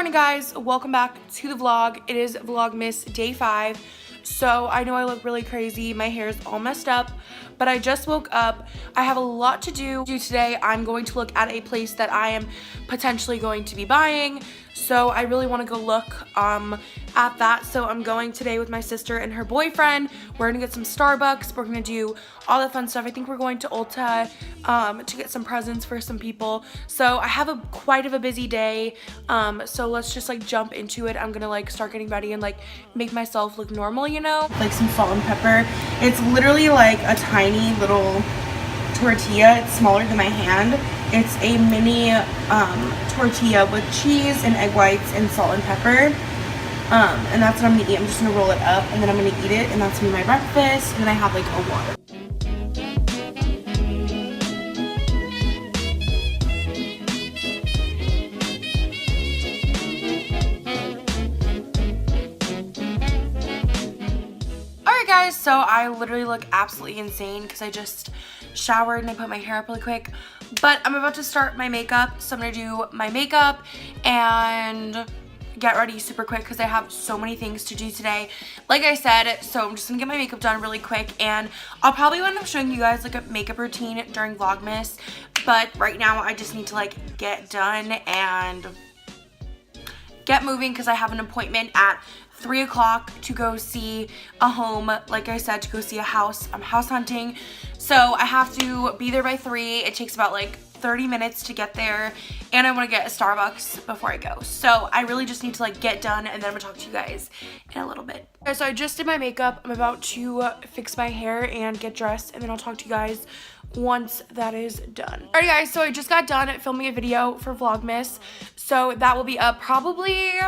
morning, guys. Welcome back to the vlog. It is Vlogmas day 5. So I know I look really crazy. My hair is all messed up, but I just woke up. I have a lot to do today. I'm going to look at a place that I am potentially going to be buying. So I really want to go look at that. So I'm going today with my sister and her boyfriend. We're gonna get some Starbucks. We're gonna do all the fun stuff. I think we're going to Ulta to get some presents for some people. So I have quite of a busy day. So let's just like jump into it. I'm gonna like start getting ready and like make myself look normal, you know? Like some salt and pepper. It's literally like a tiny little tortilla. It's smaller than my hand. It's a mini tortilla with cheese and egg whites and salt and pepper. And that's what I'm gonna eat. I'm just gonna roll it up and then I'm gonna eat it, and that's gonna be my breakfast. And then I have like a water. Alright guys, so I literally look absolutely insane because I just showered and I put my hair up really quick. But I'm about to start my makeup, so I'm gonna do my makeup and get ready super quick because I have so many things to do today, like I said. So I'm just gonna get my makeup done really quick, and I'll probably end up showing you guys like a makeup routine during Vlogmas, but right now I just need to like get done and get moving because I have an appointment at 3 o'clock to go see a home. Like I said, to go see a house. I'm house hunting, so I have to be there by 3. It takes about like 30 minutes to get there, and I want to get a Starbucks before I go. So I really just need to like get done, and then I'm gonna talk to you guys in a little bit. Okay, so I just did my makeup. I'm about to fix my hair and get dressed, and then I'll talk to you guys once that is done. Alright guys, so I just got done filming a video for Vlogmas, so that will be up probably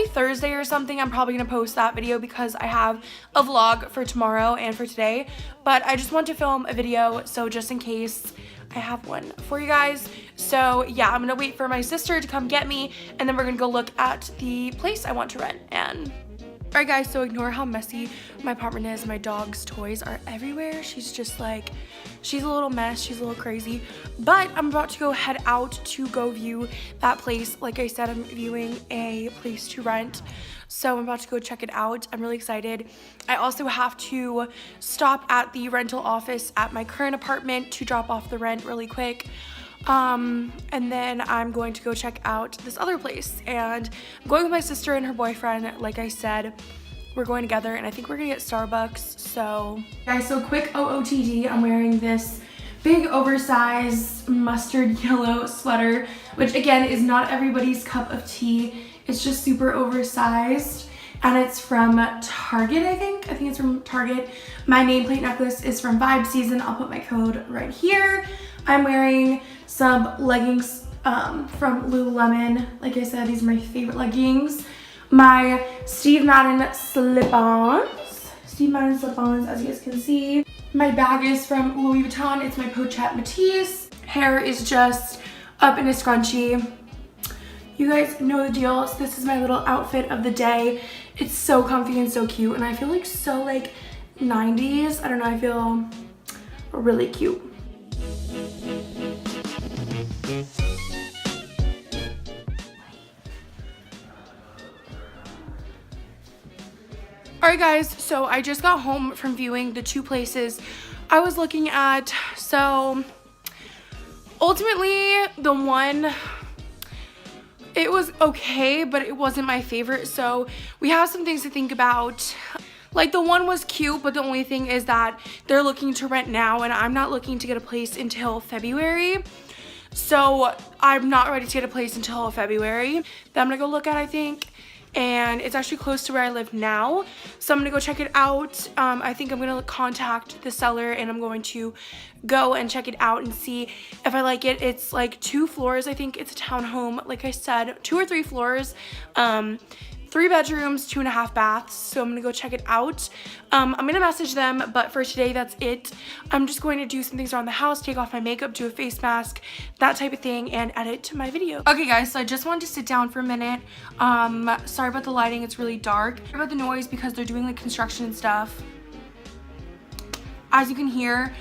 Thursday or something. I'm probably gonna post that video because I have a vlog for tomorrow and for today, but I just want to film a video, so just in case I have one for you guys. So yeah, I'm gonna wait for my sister to come get me, and then we're gonna go look at the place I want to rent. And alright guys, so ignore how messy my apartment is. My dog's toys are everywhere. She's just like, she's a little mess, she's a little crazy. But I'm about to go head out to go view that place. Like I said, I'm viewing a place to rent, so I'm about to go check it out. I'm really excited. I also have to stop at the rental office at my current apartment to drop off the rent really quick. And then I'm going to go check out this other place, and I'm going with my sister and her boyfriend. Like I said, we're going together, and I think we're gonna get Starbucks. So guys, so quick OOTD, I'm wearing this big oversized mustard yellow sweater, which again is not everybody's cup of tea. It's just super oversized, and it's from Target. I think it's from Target. My nameplate necklace is from Vibe Season. I'll put my code right here. I'm wearing some leggings from Lululemon. Like I said, these are my favorite leggings. My Steve Madden slip-ons. As you guys can see. My bag is from Louis Vuitton. It's my Pochette Matisse. Hair is just up in a scrunchie. You guys know the deal. So this is my little outfit of the day. It's so comfy and so cute, and I feel like so like 90s. I don't know, I feel really cute. Alright guys, so I just got home from viewing the 2 places I was looking at. So ultimately the one, it was okay, but it wasn't my favorite. So we have some things to think about. Like the one was cute, but the only thing is that they're looking to rent now, and I'm not looking to get a place until February. So I'm not ready to get a place until February. That I'm gonna go look at, I think. And it's actually close to where I live now, so I'm gonna go check it out. I think I'm gonna contact the seller, and I'm going to go and check it out and see if I like it. It's like 2 floors. I think it's a townhome, like I said, 2 or 3 floors. 3 bedrooms, 2.5 baths. So I'm gonna go check it out. I'm gonna message them, but for today, that's it. I'm just going to do some things around the house, take off my makeup, do a face mask, that type of thing, and edit my video. Okay guys, so I just wanted to sit down for a minute. Sorry about the lighting, it's really dark. Sorry about the noise because they're doing like construction and stuff, as you can hear.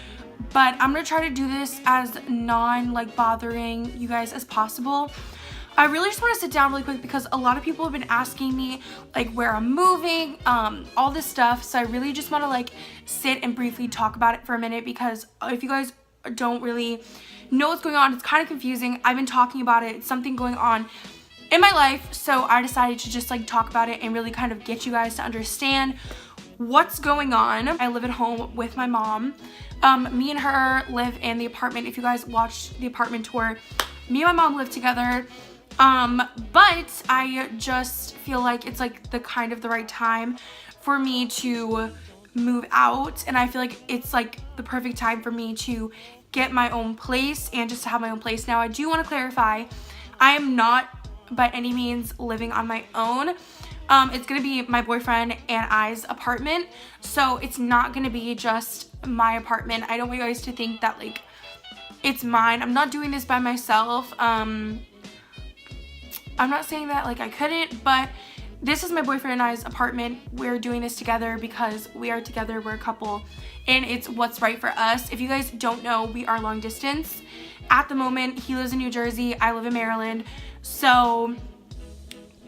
But I'm gonna try to do this as non like bothering you guys as possible. I really just want to sit down really quick because a lot of people have been asking me like where I'm moving, all this stuff. So I really just want to like sit and briefly talk about it for a minute, because if you guys don't really know what's going on, it's kind of confusing. I've been talking about it. It's something going on in my life. So I decided to just like talk about it and really kind of get you guys to understand what's going on. I live at home with my mom. Me and her live in the apartment. If you guys watched the apartment tour, me and my mom live together. But I just feel like it's like the kind of the right time for me to move out, and I feel like it's like the perfect time for me to get my own place and just to have my own place. Now I do want to clarify, I am not by any means living on my own. It's gonna be my boyfriend and I's apartment, so it's not gonna be just my apartment. I don't want you guys to think that like it's mine. I'm not doing this by myself. I'm not saying that like I couldn't, but this is my boyfriend and I's apartment. We're doing this together because we are together, we're a couple, and it's what's right for us. If you guys don't know, we are long distance. At the moment, he lives in New Jersey, I live in Maryland. So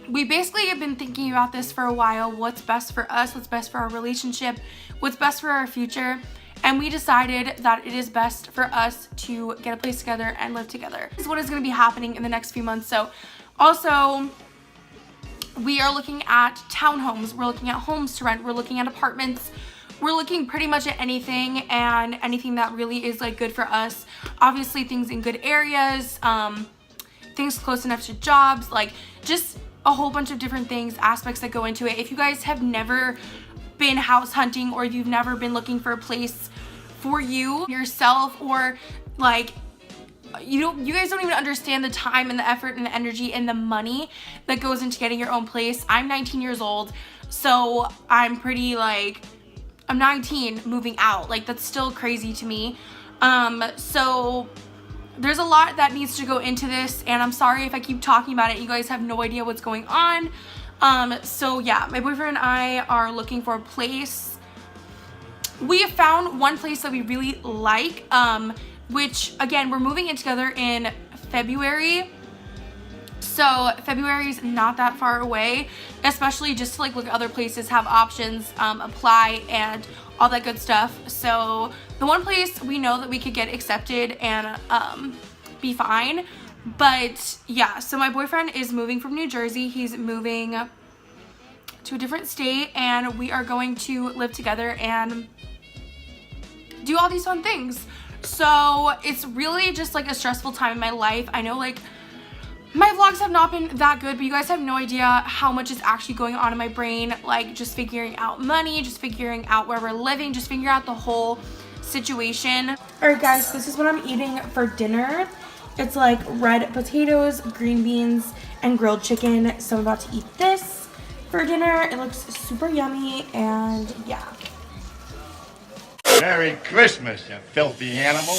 we basically have been thinking about this for a while. What's best for us, what's best for our relationship, what's best for our future. And we decided that it is best for us to get a place together and live together. This is what is going to be happening in the next few months. So also, we are looking at townhomes, we're looking at homes to rent, we're looking at apartments, we're looking pretty much at anything and anything that really is like good for us. Obviously things in good areas, things close enough to jobs, like just a whole bunch of different things, aspects that go into it. If you guys have never been house hunting, or if you've never been looking for a place for you yourself, or like you guys don't even understand the time and the effort and the energy and the money that goes into getting your own place. I'm 19 years old, so I'm pretty like, I'm 19 moving out, like that's still crazy to me. So there's a lot that needs to go into this, and I'm sorry if I keep talking about it. You guys have no idea what's going on. So yeah, my boyfriend and I are looking for a place. We have found one place that we really like, which again, we're moving in together in February. So February is not that far away, especially just to like look at other places, have options, apply and all that good stuff. So the one place we know that we could get accepted and be fine. But yeah, so my boyfriend is moving from New Jersey. He's moving to a different state, and we are going to live together and do all these fun things. So it's really just like a stressful time in my life. I know like my vlogs have not been that good, but you guys have no idea how much is actually going on in my brain, like just figuring out money, just figuring out where we're living, just figuring out the whole situation. All right guys, this is what I'm eating for dinner. It's like red potatoes, green beans, and grilled chicken. So I'm about to eat this for dinner. It looks super yummy, and yeah. Merry Christmas, you filthy animal.